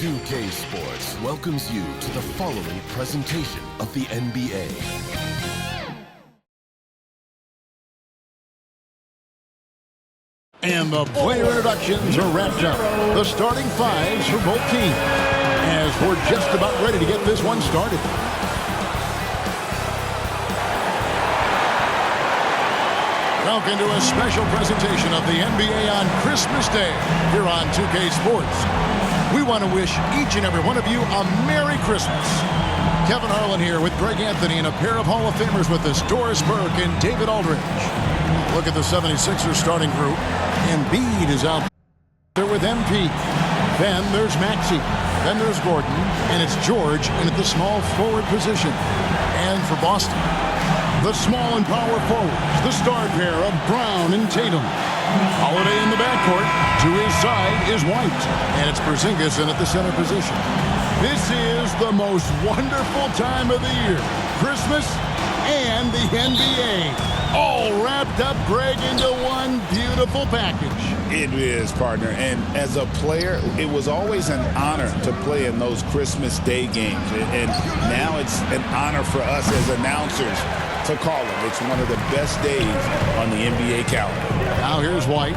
2K Sports welcomes you to the following presentation of the NBA. And the player introductions are wrapped up. The starting fives for both teams as we're just about ready to get this one started. Welcome to a special presentation of the NBA on Christmas Day here on 2K Sports. We want to wish each and every one of you a Merry Christmas. Kevin Harlan here with Greg Anthony and a pair of Hall of Famers with us, Doris Burke and David Aldridge. Look at the 76ers starting group. Embiid is out there with MP. Then there's Maxey. Then there's Gordon. And it's George in at the small forward position. And for Boston, the small and power forwards, the star pair of Brown and Tatum. Holiday in the backcourt. To his side is White. And it's Porzingis in at the center position. This is the most wonderful time of the year. Christmas and the NBA. All wrapped up, Greg, into one beautiful package. It is, partner. And as a player, it was always an honor to play in those Christmas Day games. And now it's an honor for us as announcers to call them. It's one of the best days on the NBA calendar. Now here's White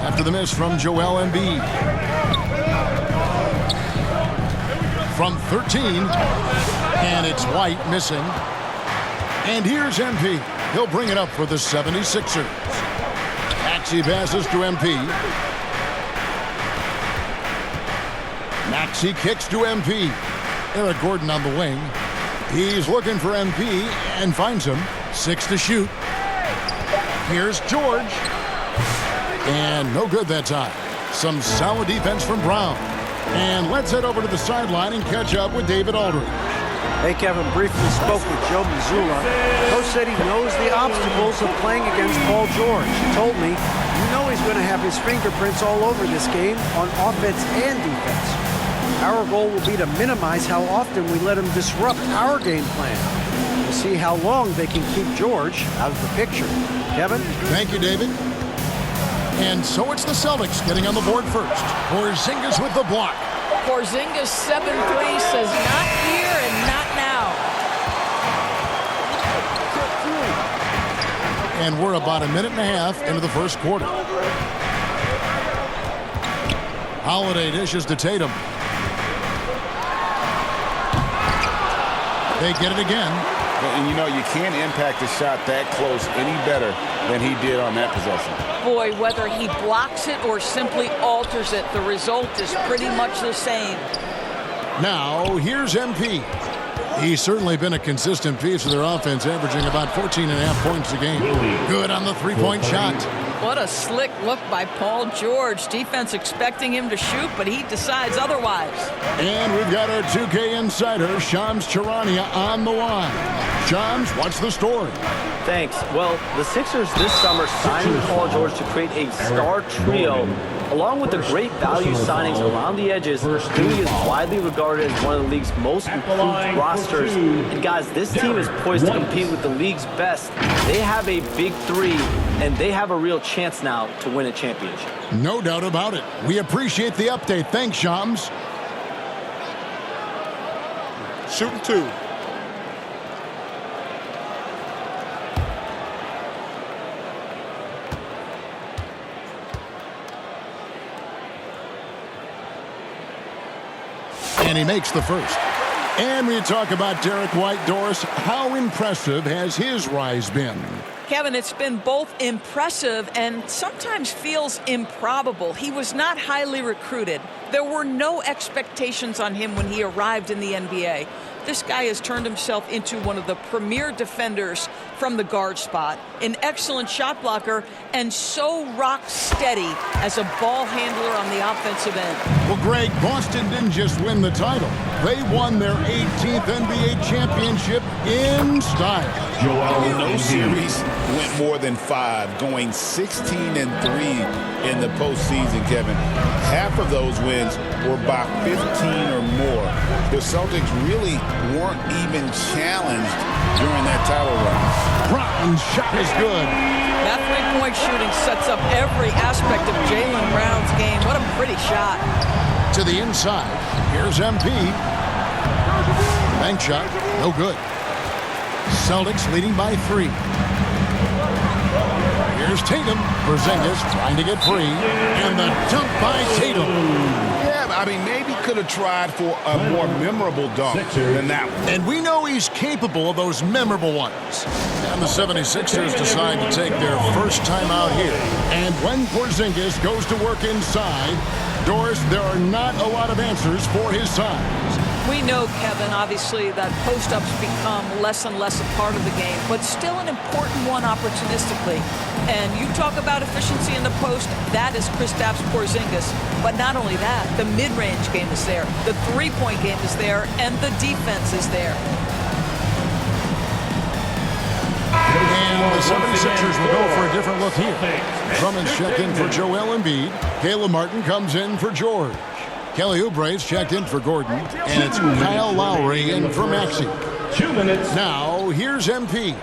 after the miss from Joel Embiid. From 13, and it's White missing. And here's MP. He'll bring it up for the 76ers. Maxey passes to MP. Maxey kicks to MP. Eric Gordon on the wing. He's looking for MP and finds him. 6 to shoot. Here's George. And no good that time. Some solid defense from Brown. And let's head over to the sideline and catch up with David Aldridge. Hey, Kevin, briefly spoke with Joe Mazzulla. Coach said he knows the obstacles of playing against Paul George. He told me, you know he's going to have his fingerprints all over this game on offense and defense. Our goal will be to minimize how often we let him disrupt our game plan. We'll see how long they can keep George out of the picture. Kevin? Thank you, David. And so it's the Celtics getting on the board first. Porzingis with the block. Porzingis 7-3 says not here and not now. And we're about a minute and a half into the first quarter. Holiday dishes to Tatum. They get it again. And you know, you can't impact a shot that close any better than he did on that possession. Boy, whether he blocks it or simply alters it, the result is pretty much the same. Now, here's MP. He's certainly been a consistent piece of their offense, averaging about 14.5 points a game. Good on the three-point shot. What a slick look by Paul George. Defense expecting him to shoot, but he decides otherwise. And we've got our 2K insider, Shams Charania, on the line. Shams, what's the story? Thanks. Well, the Sixers this summer signed Paul George to create a star trio. Along with the great value signings around the edges, Philly is widely regarded as one of the league's most improved rosters. And guys, this team is poised to compete with the league's best. They have a big three, and they have a real chance now to win a championship. No doubt about it. We appreciate the update. Thanks, Shams. Shooting 2. And he makes the first. And we talk about Derek White. Doris, how impressive has his rise been? Kevin, it's been both impressive and sometimes feels improbable. He was not highly recruited. There were no expectations on him when he arrived in the NBA. This guy has turned himself into one of the premier defenders from the guard spot, an excellent shot blocker, and so rock steady as a ball handler on the offensive end. Well, Greg, Boston didn't just win the title. They won their 18th NBA championship in style. No series went more than 5, going 16-3 in the postseason, Kevin. Half of those wins were by 15 or more. The Celtics really weren't even challenged during that title run. Brown's shot is good. That three-point shooting sets up every aspect of Jaylen Brown's game. What a pretty shot. to the inside. Here's MP. Bank shot, no good. Celtics leading by 3. Here's Tatum. Porzingis trying to get free. And the dunk by Tatum. Yeah, I mean, maybe could have tried for a more memorable dunk than that one. And we know he's capable of those memorable ones. And the 76ers decide to take their first time out here. And when Porzingis goes to work inside, Doris, there are not a lot of answers for his size. We know, Kevin, obviously, that post-ups become less and less a part of the game, but still an important one opportunistically. And you talk about efficiency in the post, that is Kristaps Porzingis. But not only that, the mid-range game is there, the three-point game is there, and the defense is there. And the 76ers will go for a different look here. Drummond's checked in for Joel Embiid. Caleb Martin comes in for George. Kelly Oubre's checked in for Gordon. And it's Kyle Lowry in for Maxey. 2 minutes. Now, here's MP.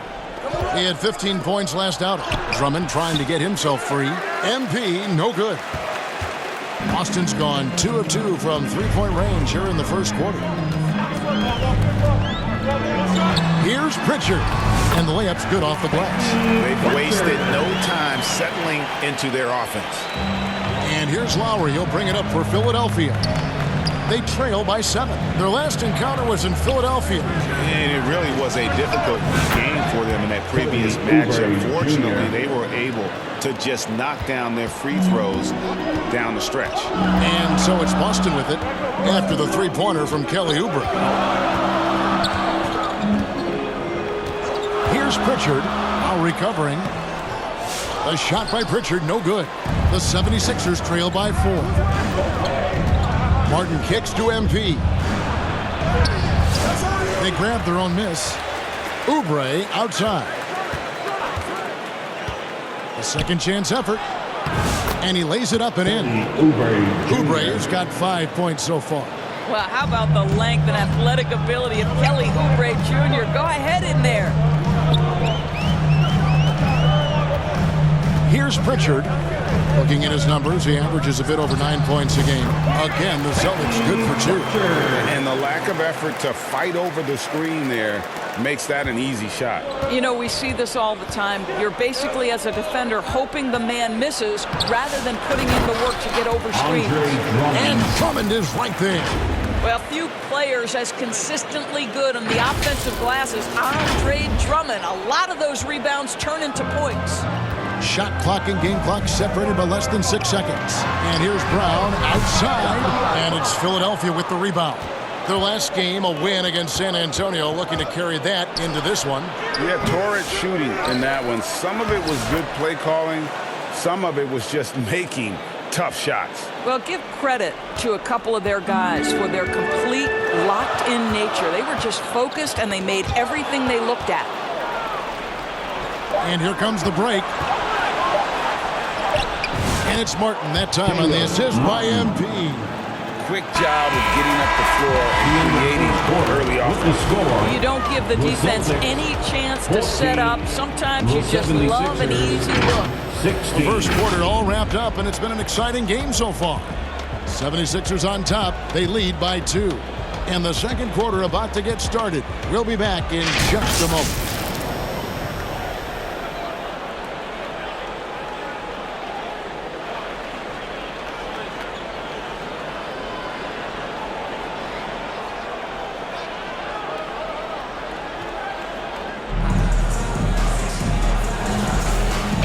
He had 15 points last outing. Drummond trying to get himself free. MP, no good. Boston's gone 2 of 2 from three-point range here in the first quarter. Here's Pritchard. And the layup's good off the glass. They've wasted no time settling into their offense. And here's Lowry. He'll bring it up for Philadelphia. They trail by 7. Their last encounter was in Philadelphia. And it really was a difficult game for them in that previous matchup. Fortunately, they were able to just knock down their free throws down the stretch. And so it's Boston with it after the three-pointer from Kelly Oubre. Here's Pritchard, now recovering. A shot by Pritchard, no good. The 76ers trail by 4. Martin kicks to MP. They grab their own miss. Oubre outside. A second chance effort. And he lays it up and in. Oubre has got 5 points so far. Well, how about the length and athletic ability of Kelly Oubre Jr.? Go ahead in there. Here's Pritchard. Looking at his numbers, he averages a bit over 9 points a game. Again, the Celtics good for 2. And the lack of effort to fight over the screen there makes that an easy shot. You know, we see this all the time. You're basically, as a defender, hoping the man misses rather than putting in the work to get over screens. And Drummond is right there. Well, few players as consistently good on the offensive glass as Andre Drummond. A lot of those rebounds turn into points. Shot clock and game clock separated by less than 6 seconds. And here's Brown outside. And it's Philadelphia with the rebound. Their last game, a win against San Antonio, looking to carry that into this one. Yeah, torrid shooting in that one. Some of it was good play calling. Some of it was just making tough shots. Well, give credit to a couple of their guys for their complete locked-in nature. They were just focused, and they made everything they looked at. And here comes the break. And it's Martin that time on the assist by MP. Quick job of getting up the floor and creating early offense. You don't give the defense any chance to set up. Sometimes you just love an easy look. The first quarter all wrapped up, and it's been an exciting game so far. 76ers on top. They lead by 2. And the second quarter about to get started. We'll be back in just a moment.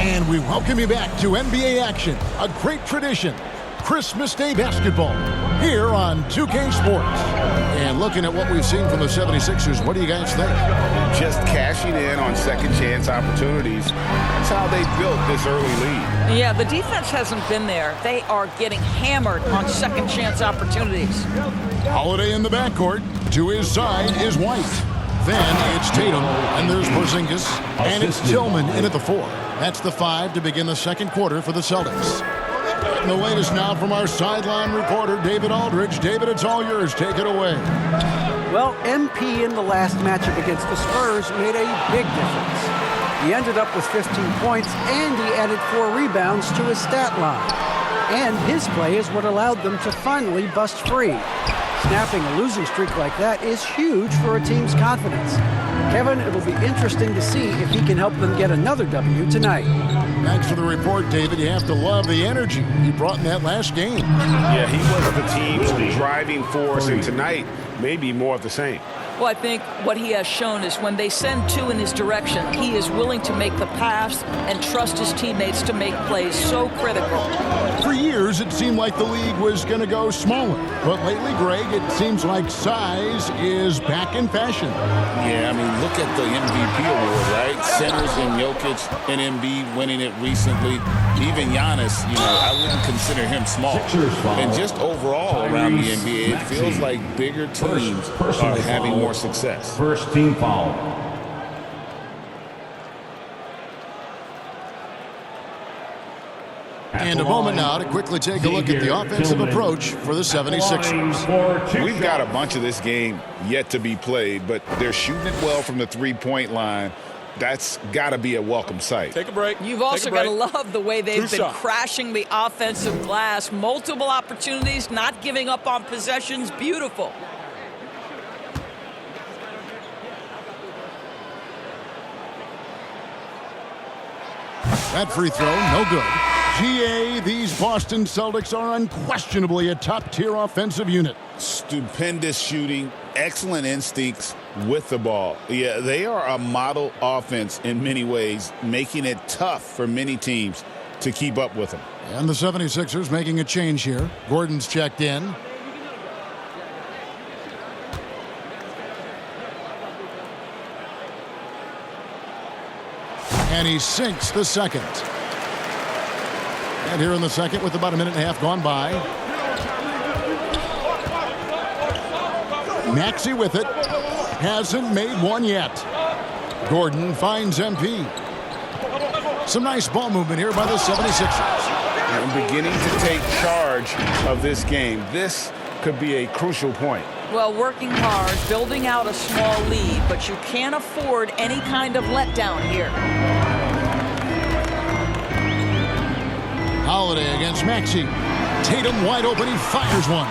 And we welcome you back to NBA action, a great tradition, Christmas Day basketball, here on 2K Sports. And looking at what we've seen from the 76ers, what do you guys think? Just cashing in on second chance opportunities. That's how they built this early lead. Yeah, the defense hasn't been there. They are getting hammered on second chance opportunities. Holiday in the backcourt. To his side is White. Then it's Tatum, and there's Porzingis, and it's Tillman in at the 4. That's the 5 to begin the second quarter for the Celtics. And the latest now from our sideline reporter, David Aldridge. David, it's all yours. Take it away. Well, MP in the last matchup against the Spurs made a big difference. He ended up with 15 points, and he added 4 rebounds to his stat line. And his play is what allowed them to finally bust free. Snapping a losing streak like that is huge for a team's confidence. Kevin, it'll be interesting to see if he can help them get another W tonight. Thanks for the report, David. You have to love the energy he brought in that last game. Yeah, he was the team's driving force, and tonight, maybe more of the same. Well, I think what he has shown is when they send two in his direction, he is willing to make the pass and trust his teammates to make plays. So critical. For years, it seemed like the league was going to go smaller. But lately, Greg, it seems like size is back in fashion. Yeah, I mean, look at the MVP award, right? Centers and Jokic and Embiid winning it recently. Even Giannis, I wouldn't consider him small. And just overall around the NBA, it feels like bigger teams are having more success. First team foul. And a moment now to quickly take a look at the offensive approach for the 76ers. We've got a bunch of this game yet to be played, but they're shooting it well from the three-point line. That's got to be a welcome sight. Take a break. You've also got to love the way they've been crashing the offensive glass. Multiple opportunities, not giving up on possessions. Beautiful. That free throw, no good. GA, these Boston Celtics are unquestionably a top-tier offensive unit. Stupendous shooting, excellent instincts with the ball. Yeah, they are a model offense in many ways, making it tough for many teams to keep up with them. And the 76ers making a change here. Gordon's checked in. And he sinks the second. And here in the second with about a minute and a half gone by. Maxey with it. Hasn't made one yet. Gordon finds MP. Some nice ball movement here by the 76ers. And beginning to take charge of this game. This could be a crucial point. Well, working hard, building out a small lead, but you can't afford any kind of letdown here. Holiday against Maxey. Tatum wide open. He fires one.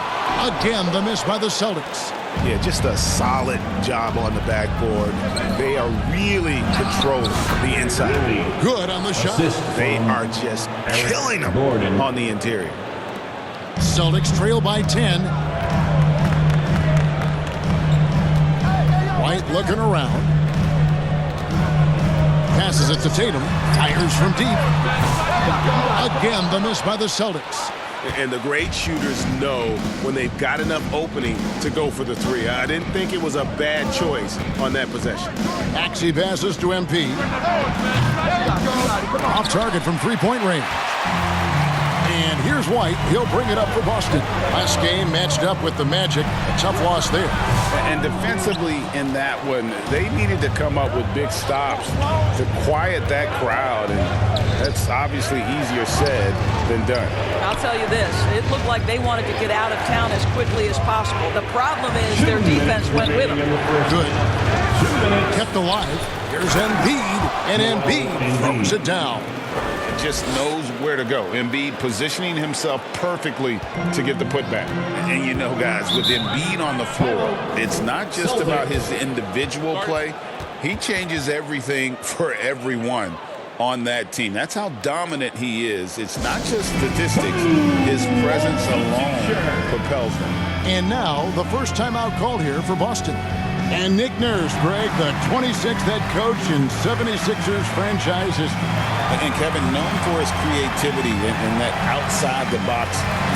Again, the miss by the Celtics. Yeah, just a solid job on the backboard. They are really controlling the inside. Good on the shot. They are just killing them on the interior. Celtics trail by 10. White looking around. Passes it to Tatum. Fires from deep. Again, the miss by the Celtics. And the great shooters know when they've got enough opening to go for the three. I didn't think it was a bad choice on that possession. Maxey passes to MP. Off target from three-point range. And here's White. He'll bring it up for Boston. Last game matched up with the Magic. A tough loss there. And defensively in that one, they needed to come up with big stops to quiet that crowd. And that's obviously easier said than done. I'll tell you this. It looked like they wanted to get out of town as quickly as possible. The problem is their defense went with them. Good. Kept alive. Here's Embiid. And Embiid throws it down. Just knows where to go. Embiid positioning himself perfectly to get the putback. And you know, guys, with Embiid on the floor, it's not just about his individual play. He changes everything for everyone on that team. That's how dominant he is. It's not just statistics. His presence alone propels them. And now, the first timeout called here for Boston. And Nick Nurse, Greg, the 26th head coach in 76ers franchises. And Kevin, known for his creativity and that outside-the-box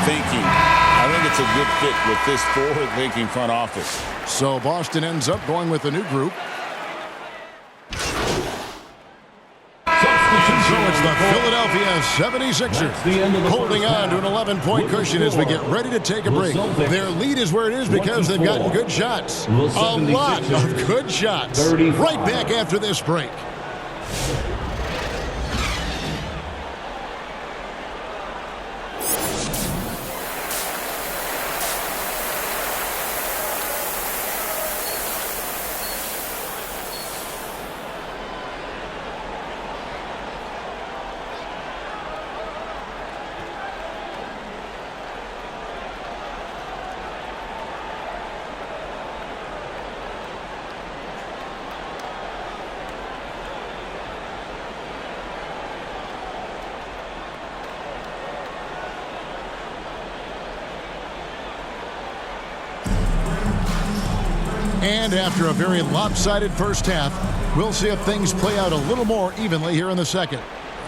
thinking, I think it's a good fit with this forward-thinking front office. So Boston ends up going with a new group. So it's the Philadelphia 76ers holding on to an 11-point cushion as we get ready to take a break. Their lead is where it is because they've gotten good shots. A lot of good shots. Right back after this break. And after a very lopsided first half, we'll see if things play out a little more evenly here in the second.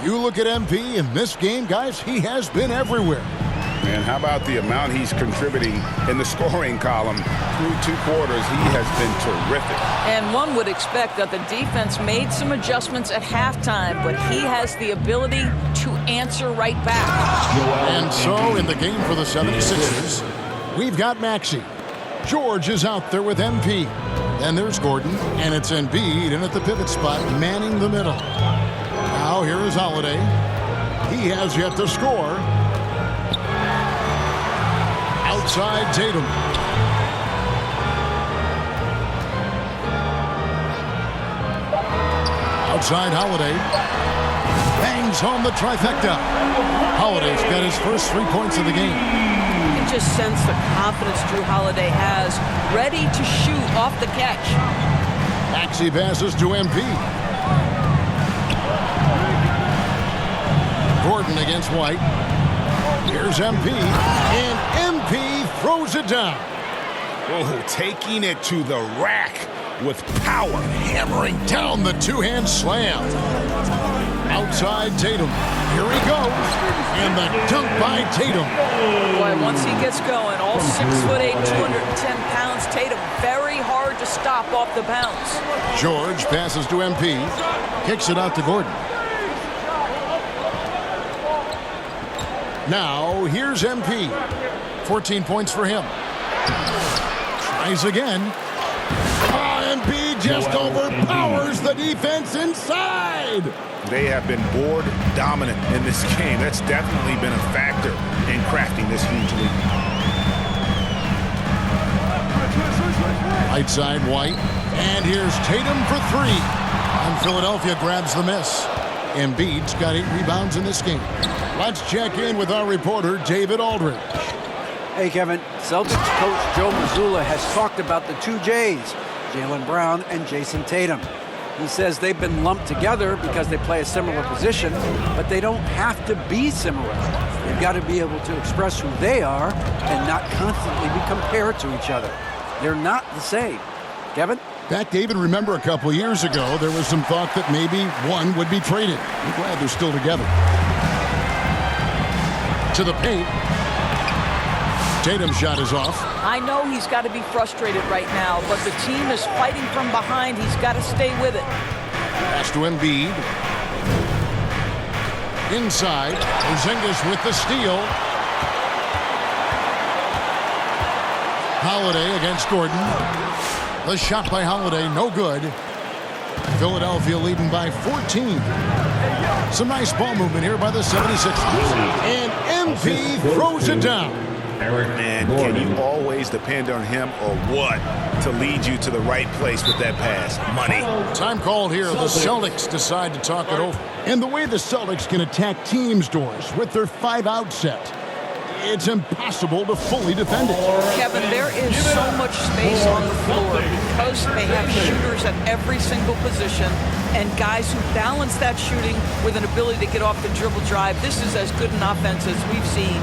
You look at MP in this game, guys, he has been everywhere. And how about the amount he's contributing in the scoring column through 2 quarters? He has been terrific. And one would expect that the defense made some adjustments at halftime, but he has the ability to answer right back. And so in the game for the 76ers, we've got Maxey. George is out there with MP. Then there's Gordon, and it's Embiid in at the pivot spot, manning the middle. Now here is Holiday. He has yet to score. Outside Tatum. Outside Holiday. Bangs home the trifecta. Holiday's got his first 3 points of the game. You can just sense the confidence Drew Holiday has, ready to shoot off the catch. Maxey passes to MP. Gordon against White. Here's MP, and MP throws it down. Oh, taking it to the rack with power. Hammering down the two-hand slam. Outside Tatum. Here he goes. And the dunk by Tatum. Boy, once he gets going, all 6'8", 210 pounds, Tatum, very hard to stop off the bounce. George passes to MP. Kicks it out to Gordon. Now, here's MP. 14 points for him. Tries again. MP just overpowers the defense inside. They have been board dominant in this game. That's definitely been a factor in crafting this huge lead. Right side White. And here's Tatum for 3. And Philadelphia grabs the miss. Embiid's got 8 rebounds in this game. Let's check in with our reporter, David Aldridge. Hey, Kevin. Celtics coach Joe Mazzulla has talked about the 2 J's, Jaylen Brown and Jason Tatum. He says they've been lumped together because they play a similar position, but they don't have to be similar. They've got to be able to express who they are and not constantly be compared to each other. They're not the same. Kevin? Back, David, remember a couple years ago, there was some thought that maybe one would be traded. I'm glad they're still together. To the paint. Tatum's shot is off. I know he's got to be frustrated right now, but the team is fighting from behind. He's got to stay with it. Pass to Embiid. Inside, Porzingis with the steal. Holiday against Gordon. The shot by Holiday, no good. Philadelphia leading by 14. Some nice ball movement here by the 76ers. And MP throws it down. And can you always depend on him or what to lead you to the right place with that pass? Money. Time called here. The Celtics decide to talk it over. And the way the Celtics can attack teams' doors with their 5-out set, it's impossible to fully defend it. Kevin, there is so much space on the floor because they have shooters at every single position and guys who balance that shooting with an ability to get off the dribble drive. This is as good an offense as we've seen.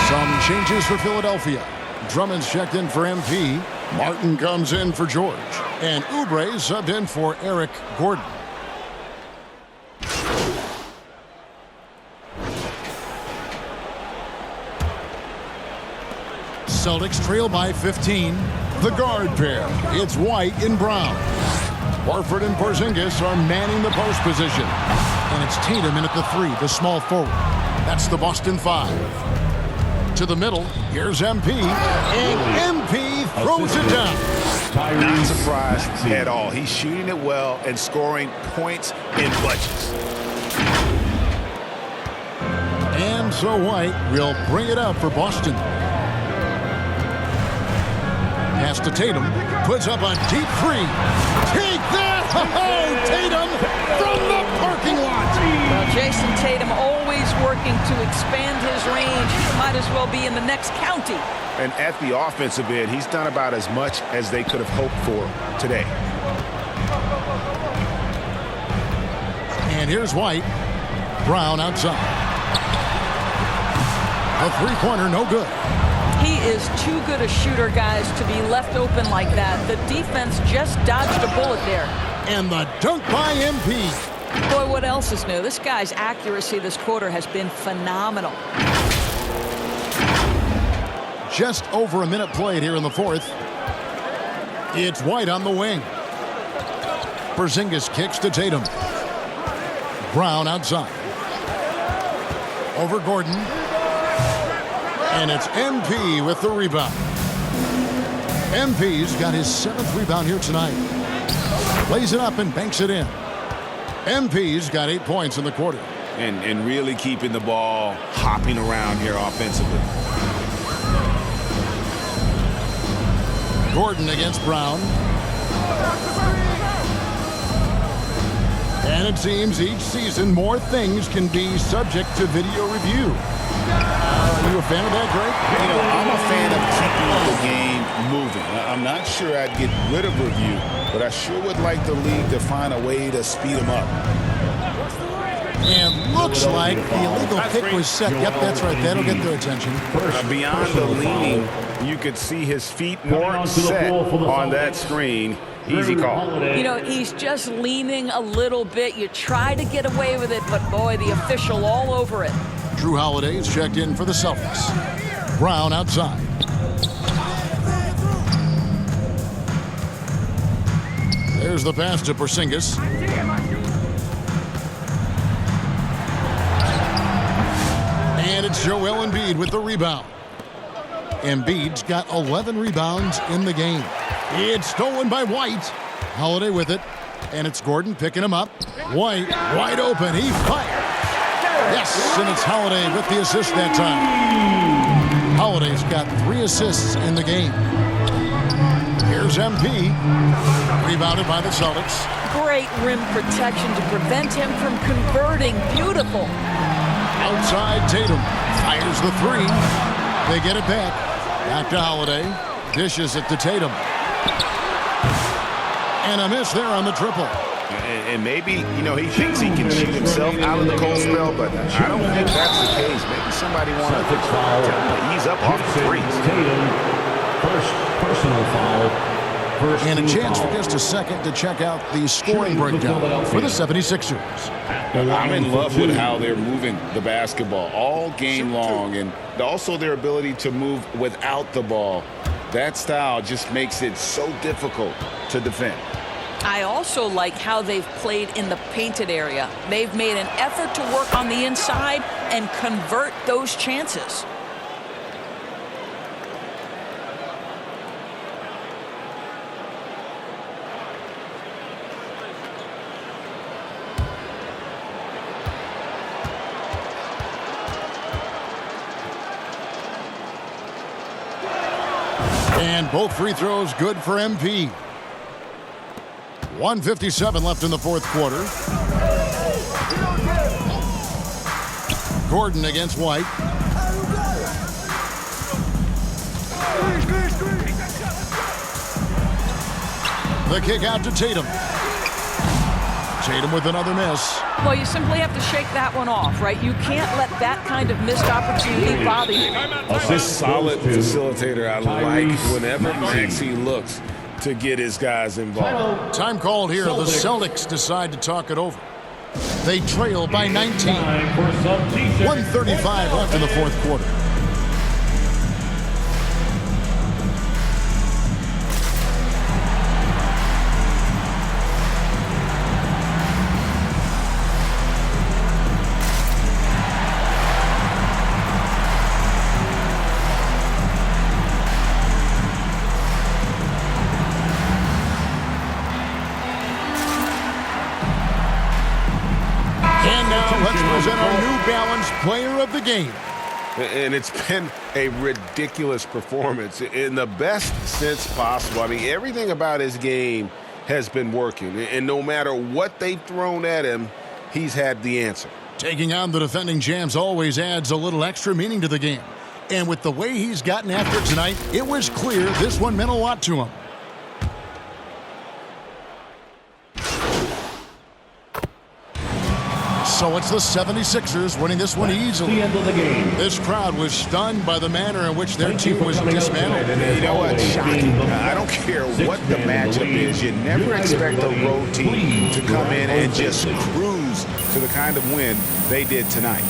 Some changes for Philadelphia. Drummond's checked in for MP. Martin comes in for George. And Oubre subbed in for Eric Gordon. Celtics trail by 15. The guard pair. It's White and Brown. Horford and Porzingis are manning the post position. And it's Tatum in at the 3, the small forward. That's the Boston 5. To the middle, here's MP, and MP throws it down. Not surprised at all. He's shooting it well and scoring points in bunches. And so White will bring it up for Boston. Pass to Tatum, puts up a deep 3. Take that! Oh, Tatum from the parking lot. Jason Tatum always working to expand his range. He might as well be in the next county. And at the offensive end, he's done about as much as they could have hoped for today. And here's White. Brown outside. A three-pointer, no good. He is too good a shooter, guys, to be left open like that. The defense just dodged a bullet there. And the dunk by MP. Boy, what else is new? This guy's accuracy this quarter has been phenomenal. Just over a minute played here in the fourth. It's White on the wing. Porzingis kicks to Tatum. Brown outside. Over Gordon. And it's MP with the rebound. MP's got his 7th rebound here tonight. Lays it up and banks it in. MP's got 8 points in the quarter. And really keeping the ball hopping around here offensively. Gordon against Brown. And it seems each season more things can be subject to video review. Are you a fan of that, Greg? You know, I'm a fan of keeping the game moving. I'm not sure I'd get rid of review, but I sure would like the league to find a way to speed them up. And looks like the illegal kick was set. Yep, that's right. That'll get their attention. Beyond the leaning, you could see his feet weren't set on that screen. Easy call. You know, he's just leaning a little bit. You try to get away with it, but boy, the official all over it. Drew Holiday's checked in for the Celtics. Brown outside. There's the pass to Porzingis. And it's Joel Embiid with the rebound. Embiid's got 11 rebounds in the game. It's stolen by White. Holiday with it. And it's Gordon picking him up. White wide open. He fires. Yes, and it's Holiday with the assist that time. Holiday's got 3 assists in the game. Here's MP. Rebounded by the Celtics. Great rim protection to prevent him from converting. Beautiful. Outside Tatum. Fires the 3. They get it back. Back to Holiday. Dishes it to Tatum. And a miss there on the triple. And maybe, you know, he thinks he can shoot himself out of the cold spell, but I don't think that's the case. Maybe somebody wants to tell him to ease up off the threes. First personal foul. And a chance for just a second to check out the scoring breakdown for the 76ers. I'm in love with how they're moving the basketball all game long, and also their ability to move without the ball. That style just makes it so difficult to defend. I also like how they've played in the painted area. They've made an effort to work on the inside and convert those chances. And both free throws good for MP. 1:57 left in the fourth quarter. Gordon against White. The kick out to Tatum. Tatum with another miss. Well, you simply have to shake that one off, right? You can't let that kind of missed opportunity bother you. A solid facilitator. I like whenever Maxey looks to get his guys involved. Time called here. The Celtics decide to talk it over. They trail by 19. 1:35 left in the fourth quarter. Let's present our New Balance Player of the Game. And it's been a ridiculous performance in the best sense possible. I mean, everything about his game has been working. And no matter what they've thrown at him, he's had the answer. Taking on the defending champs always adds a little extra meaning to the game. And with the way he's gotten after it tonight, it was clear this one meant a lot to him. So it's the 76ers winning this one easily. The end of the game. This crowd was stunned by the manner in which their team was dismantled. You know what? Shocking. I don't care what the matchup is. You never expect a road team to come in and just cruise to the kind of win they did tonight.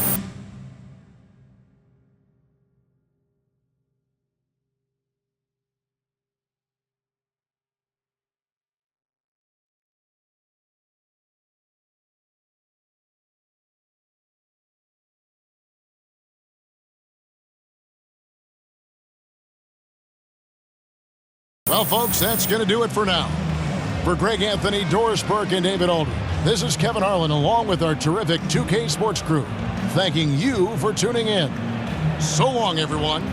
Well, folks, that's going to do it for now. For Greg Anthony, Doris Burke, and David Aldridge, this is Kevin Harlan along with our terrific 2K Sports crew, thanking you for tuning in. So long, everyone.